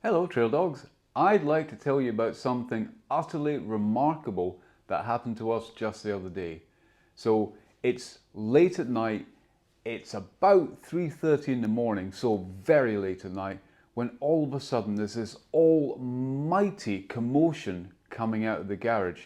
Hello Trail Dogs, I'd like to tell you about something utterly remarkable that happened to us just the other day. So it's late at night, it's about 3:30 in the morning, so very late at night, when all of a sudden there's this almighty commotion coming out of the garage.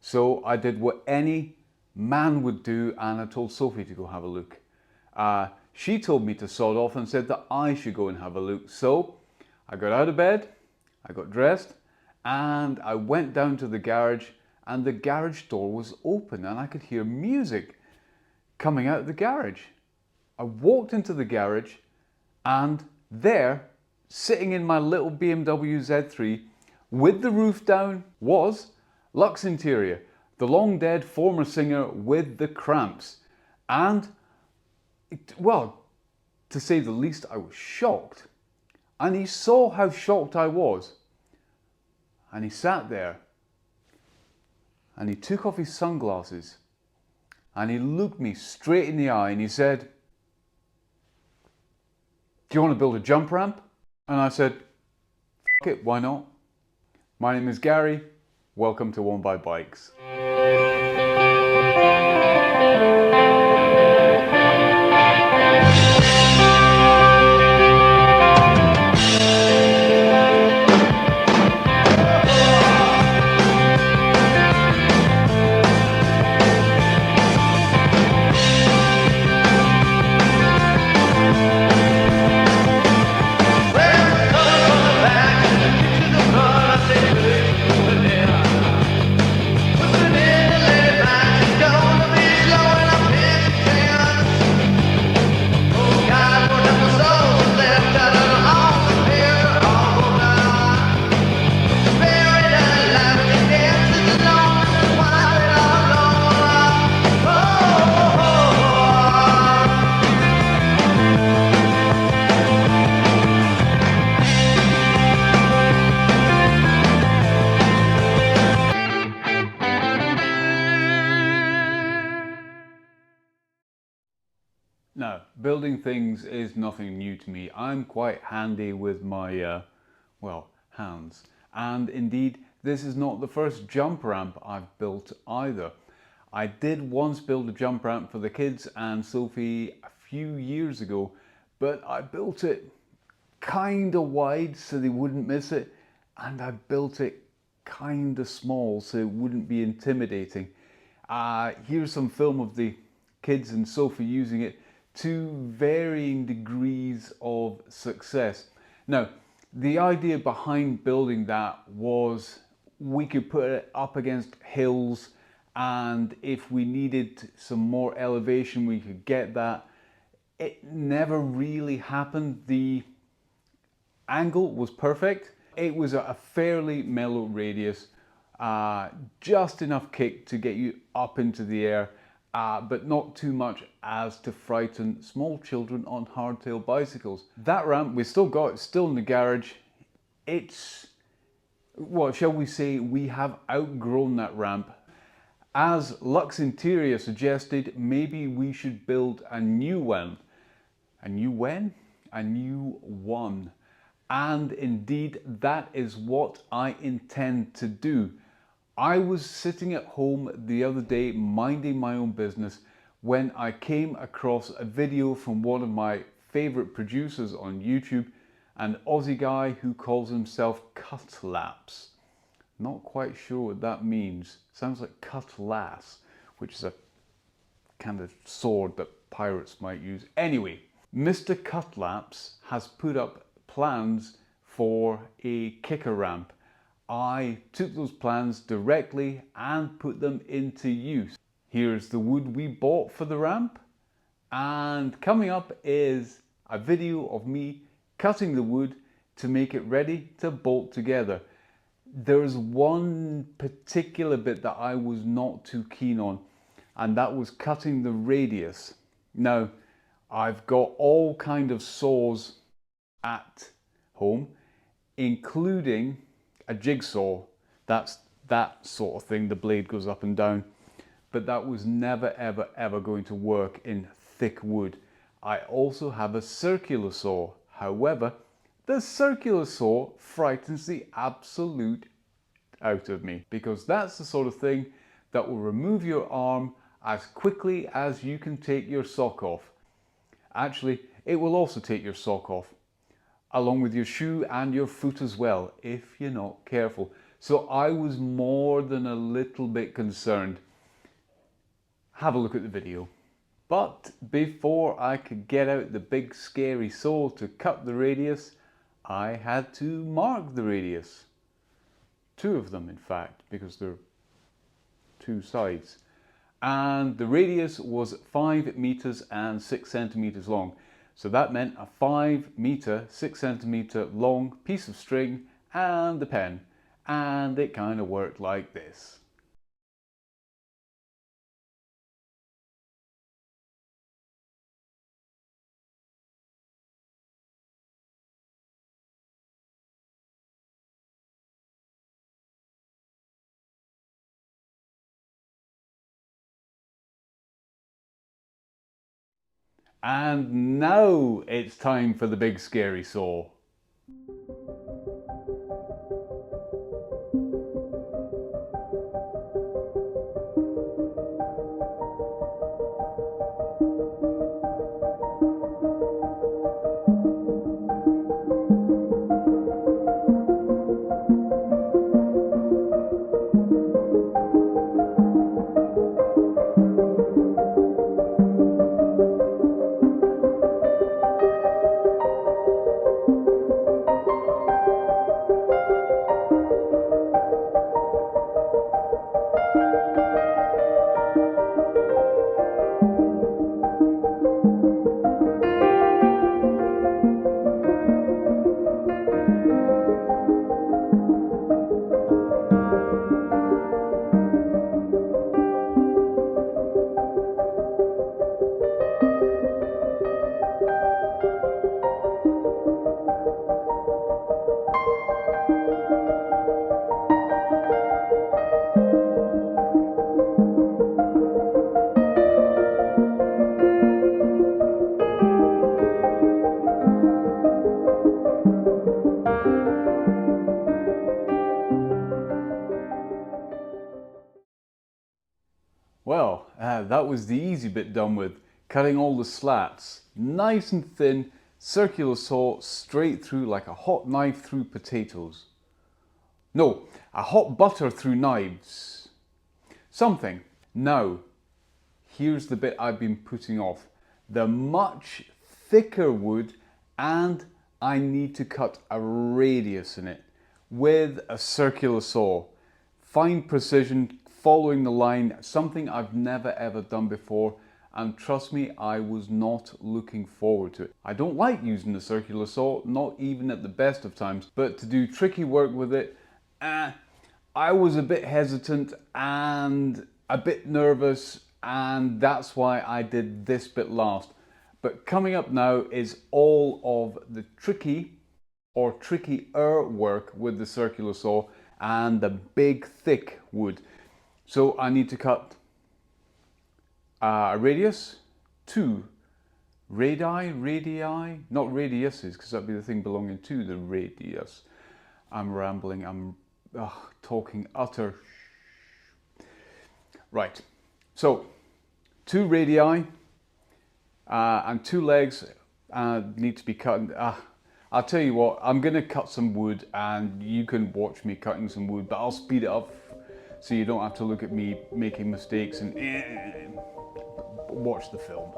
So I did what any man would do and I told Sophie to go have a look. She told me to sod off and said that I should go and have a look. So I got out of bed, I got dressed, and I went down to the garage, and the garage door was open and I could hear music coming out of the garage. I walked into the garage and there, sitting in my little BMW Z3 with the roof down, was Lux Interior, the long dead former singer with the Cramps. And, well, to say the least, I was shocked. And he saw how shocked I was. And he sat there and he took off his sunglasses and he looked me straight in the eye and he said, "Do you want to build a jump ramp?" And I said, "Fuck it, why not? My name is Gary. Welcome to One by Bikes." Now, building things is nothing new to me. I'm quite handy with my, hands. And indeed, this is not the first jump ramp I've built either. I did once build a jump ramp for the kids and Sophie a few years ago, but I built it kinda wide so they wouldn't miss it, and I built it kinda small so it wouldn't be intimidating. Here's some film of the kids and Sophie using it to varying degrees of success. Now, the idea behind building that was we could put it up against hills, and if we needed some more elevation, we could get that. It never really happened. The angle was perfect. It was a fairly mellow radius, just enough kick to get you up into the air, but not too much as to frighten small children on hardtail bicycles. That ramp we still got, it's still in the garage. It's, what shall we say, we have outgrown that ramp. As Lux Interior suggested, maybe we should build a new one. A new when? A new one. And indeed, that is what I intend to do. I was sitting at home the other day minding my own business when I came across a video from one of my favorite producers on YouTube, an Aussie guy who calls himself Cutlaps. Not quite sure what that means. Sounds like cutlass, which is a kind of sword that pirates might use. Anyway, Mr. Cutlaps has put up plans for a kicker ramp. I took those plans directly and put them into use. Here's the wood we bought for the ramp, and coming up is a video of me cutting the wood to make it ready to bolt together. There's one particular bit that I was not too keen on, and that was cutting the radius. Now, I've got all kind of saws at home, including a jigsaw. That's that sort of thing, the blade goes up and down, but that was never ever going to work in thick wood. I also have a circular saw, however The circular saw frightens the absolute out of me, because that's the sort of thing that will remove your arm as quickly as you can take your sock off. Actually, it will also take your sock off, along with your shoe and your foot as well, if you're not careful. So I was more than a little bit concerned. Have a look at the video. But before I could get out the big scary saw to cut the radius, I had to mark the radius. 2 of them, in fact, because they're 2 sides. And the radius was 5 meters and 6 centimeters long. So that meant a 5 meter, 6 centimeter long piece of string and the pen. And it kind of worked like this. And now it's time for the big scary saw. Well, that was the easy bit done with. Cutting all the slats, nice and thin, circular saw straight through like a hot knife through potatoes. No, a hot butter through knives. Something. Now, here's the bit I've been putting off. The much thicker wood, and I need to cut a radius in it with a circular saw. Fine precision, following the line, something I've never ever done before, and trust me, I was not looking forward to it. I don't like using the circular saw, not even at the best of times, but to do tricky work with it, I was a bit hesitant and a bit nervous, and that's why I did this bit last. But coming up now is all of the tricky or trickier work with the circular saw and the big thick wood. So I need to cut a radius, 2 radii, not radiuses, because that'd be the thing belonging to the radius. I'm rambling, I'm talking utter. Right, so 2 radii and 2 legs need to be cut. I'll tell you what, I'm going to cut some wood and you can watch me cutting some wood, but I'll speed it up so you don't have to look at me making mistakes and watch the film.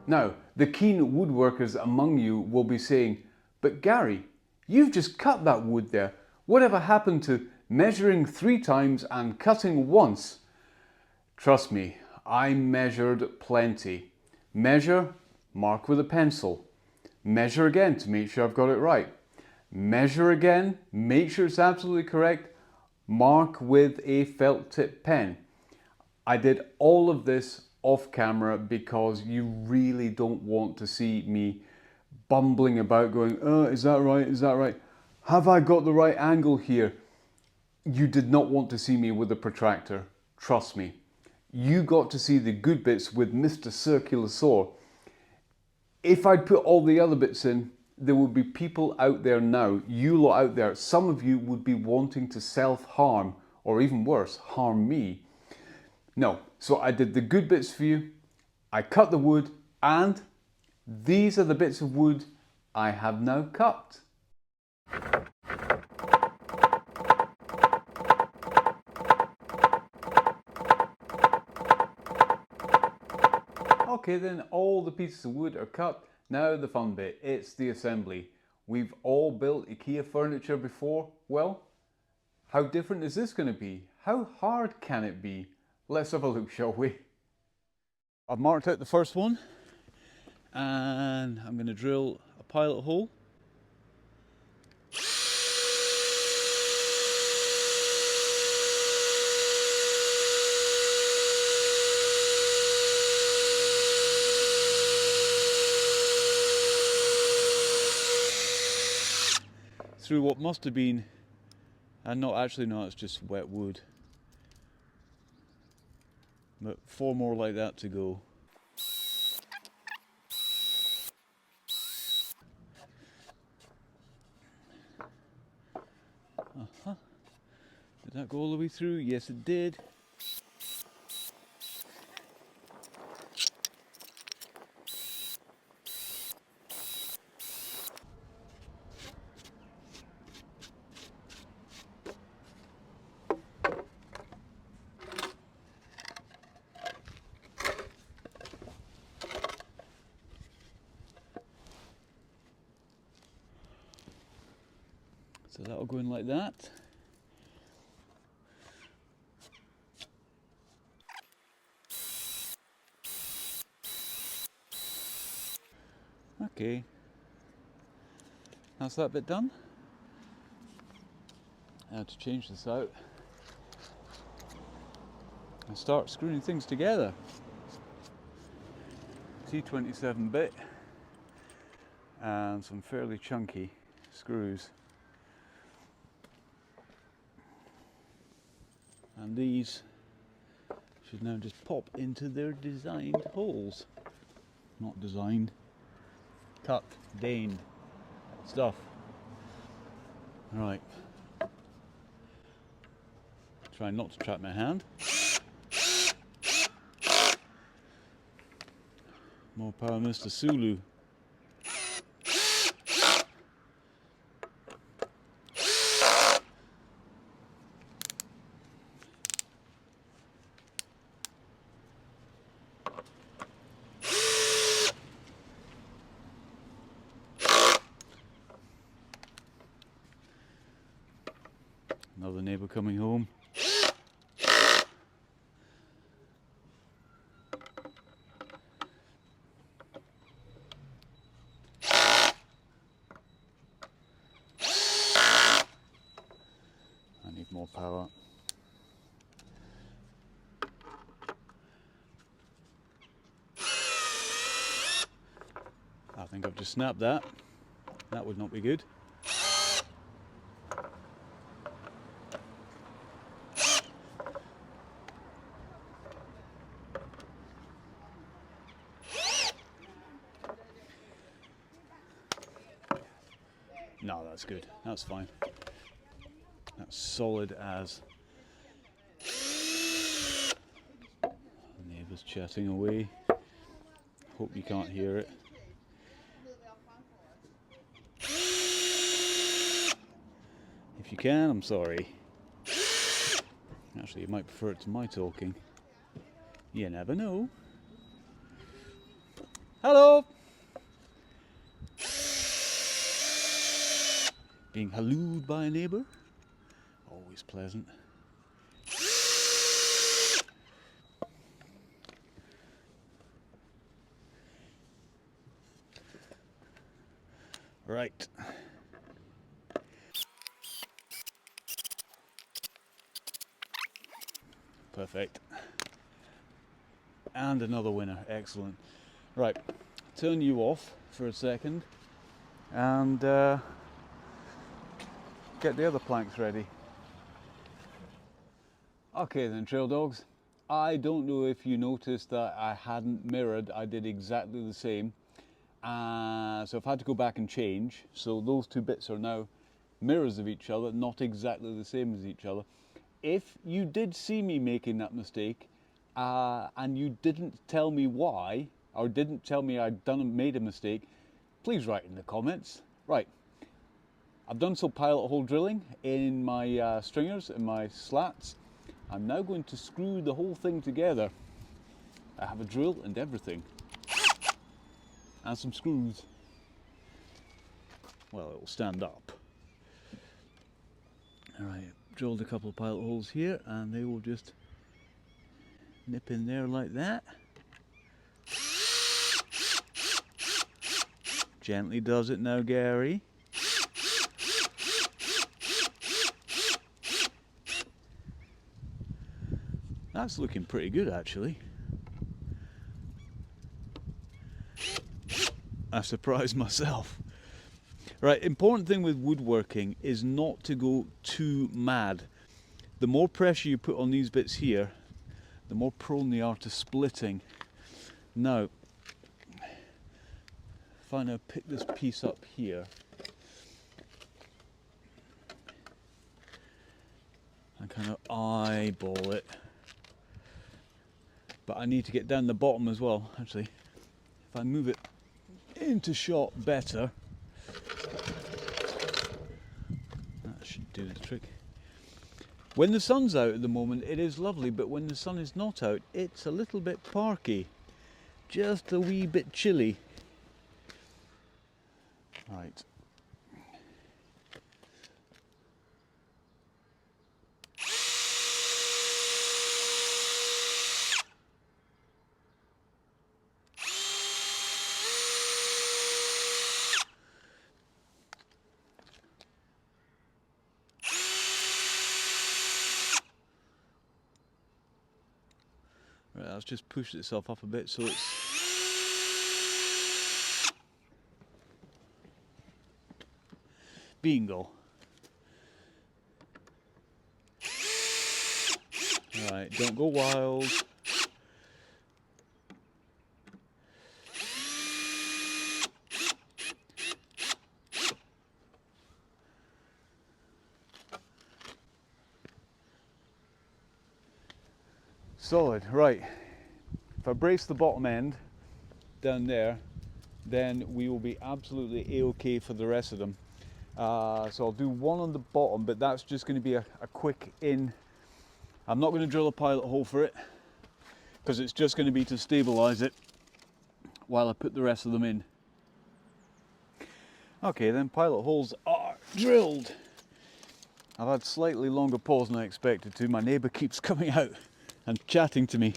Now, the keen woodworkers among you will be saying, but Gary, you've just cut that wood there. Whatever happened to measuring 3 times and cutting once? Trust me, I measured plenty. Measure, mark with a pencil. Measure again to make sure I've got it right. Measure again, make sure it's absolutely correct. Mark with a felt tip pen. I did all of this off camera because you really don't want to see me bumbling about going, oh, is that right? Is that right? Have I got the right angle here? You did not want to see me with a protractor. Trust me. You got to see the good bits with Mr. Circular Saw. If I'd put all the other bits in, there would be people out there now, you lot out there, some of you would be wanting to self-harm, or even worse, harm me. No, so I did the good bits for you, I cut the wood, and these are the bits of wood I have now cut. Okay then, all the pieces of wood are cut. Now the fun bit, it's the assembly. We've all built IKEA furniture before. Well, how different is this going to be? How hard can it be? Let's have a look, shall we? I've marked out the first one and I'm going to drill a pilot hole. Through what must have been, and not actually, no, it's just wet wood. But 4 more like that to go. Did that go all the way through? Yes, it did. So that'll go in like that. Okay, that's that bit done. I have to change this out and start screwing things together. T27 bit and some fairly chunky screws. And these should now just pop into their designed holes. Not designed, tucked, deined stuff. Right. Try not to trap my hand. More power, Mr. Sulu. Another neighbour coming home. I need more power. I think I've just snapped that. That would not be good. No, that's good. That's fine. That's solid as. The neighbour's chatting away. Hope you can't hear it. If you can, I'm sorry. Actually, you might prefer it to my talking. You never know. Hello! Being hallooed by a neighbour, always pleasant. Right. Perfect. And another winner, excellent. Right, turn you off for a second and get the other planks ready. Okay then, trail dogs. I don't know if you noticed that I hadn't mirrored. I did exactly the same. So I've had to go back and change. So those two bits are now mirrors of each other, not exactly the same as each other. If you did see me making that mistake and you didn't tell me why, or didn't tell me I'd made a mistake, please write in the comments. Right, I've done some pilot hole drilling in my stringers and my slats. I'm now going to screw the whole thing together. I have a drill and everything. And some screws. Well, it will stand up. Alright, drilled a couple of pilot holes here and they will just nip in there like that. Gently does it now, Gary. That's looking pretty good actually. I surprised myself. Right, important thing with woodworking is not to go too mad. The more pressure you put on these bits here, the more prone they are to splitting. Now, if I now pick this piece up here, and kind of eyeball it, but I need to get down the bottom as well. Actually, if I move it into shot better, that should do the trick. When the sun's out at the moment, it is lovely, but when the sun is not out, it's a little bit parky, just a wee bit chilly. Right. Right, that's just pushed itself up a bit, so it's bingo. Right, don't go wild. Solid, right. If I brace the bottom end down there, then we will be absolutely a-okay for the rest of them. So I'll do one on the bottom, but that's just going to be a quick in. I'm not going to drill a pilot hole for it, because it's just going to be to stabilize it while I put the rest of them in. Okay, then pilot holes are drilled. I've had slightly longer pause than I expected to. My neighbour keeps coming out and chatting to me.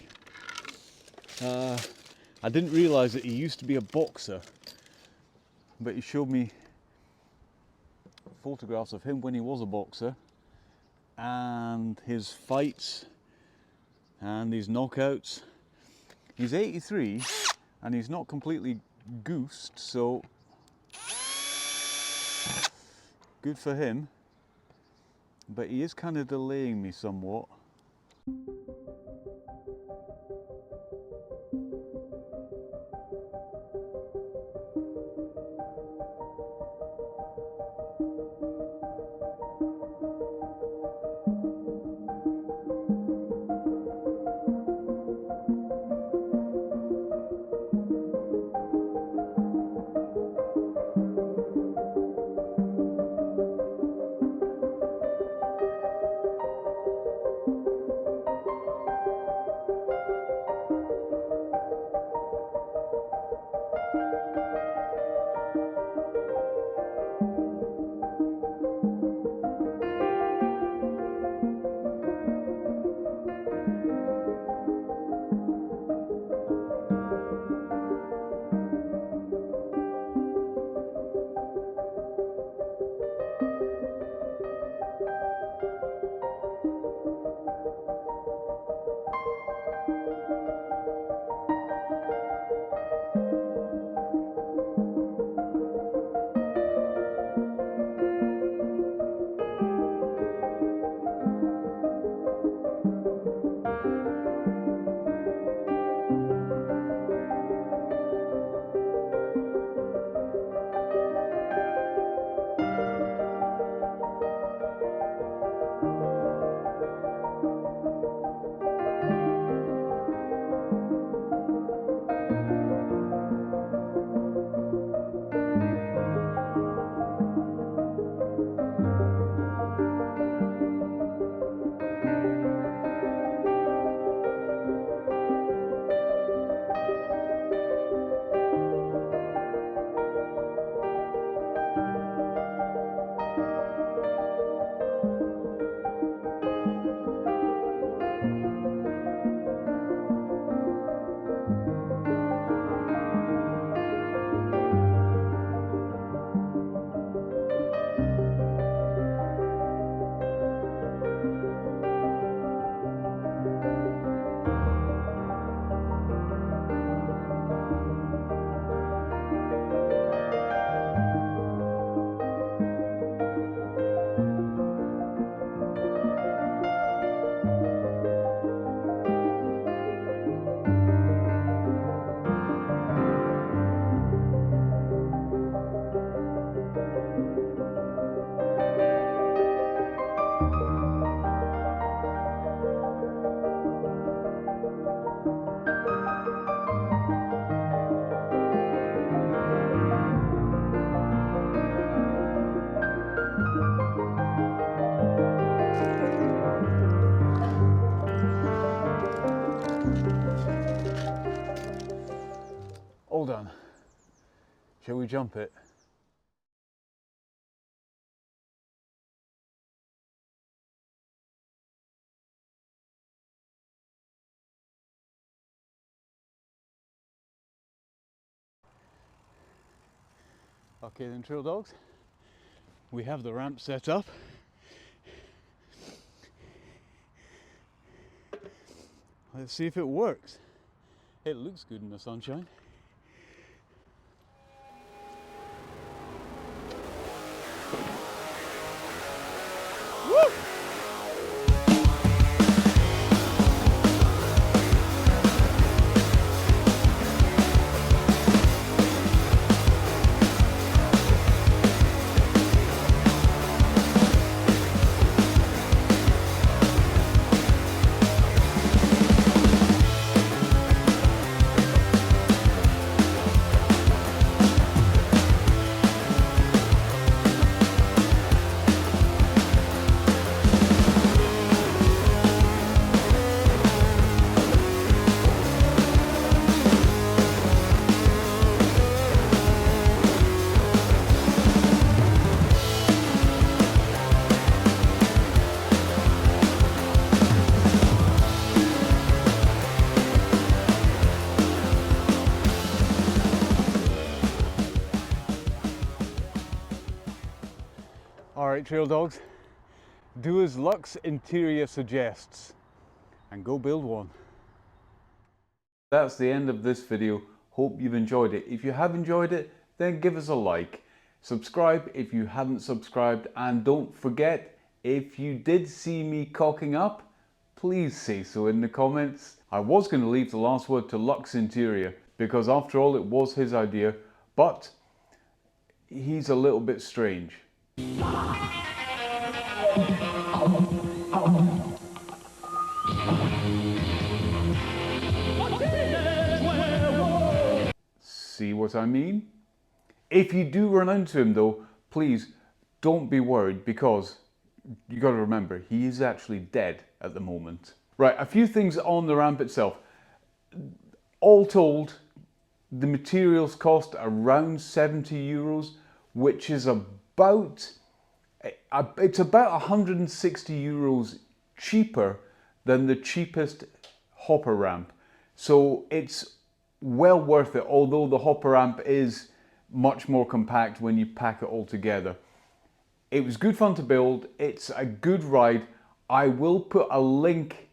I didn't realise that he used to be a boxer, but he showed me photographs of him when he was a boxer and his fights and his knockouts. He's 83 and he's not completely goosed, so good for him, but he is kind of delaying me somewhat. all done. Shall we jump it? Okay then, trail dogs, we have the ramp set up. Let's see if it works. It looks good in the sunshine. Woo! Alright, trail dogs, do as Lux Interior suggests and go build one. That's the end of this video. Hope you've enjoyed it. If you have enjoyed it, then give us a like. Subscribe if you haven't subscribed, and don't forget, if you did see me cocking up, please say so in the comments. I was going to leave the last word to Lux Interior because after all it was his idea, but he's a little bit strange. See what I mean? If you do run into him though, please don't be worried, because you got to remember he is actually dead at the moment. Right, a few things on the ramp itself. All told, the materials cost around 70 euros, which is about, it's about 160 euros cheaper than the cheapest hopper ramp. So it's well worth it, although the hopper ramp is much more compact when you pack it all together. It was good fun to build. It's a good ride. I will put a link,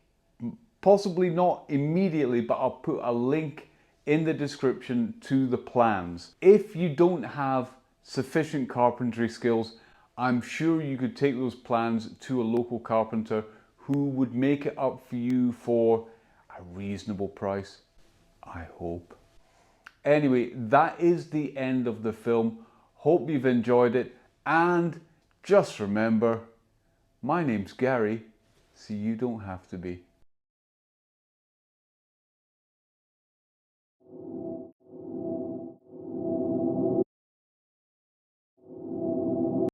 possibly not immediately, but I'll put a link in the description to the plans. If you don't have sufficient carpentry skills, I'm sure you could take those plans to a local carpenter who would make it up for you for a reasonable price, I hope. Anyway, that is the end of the film. Hope you've enjoyed it, and just remember, my name's Gary, so you don't have to be.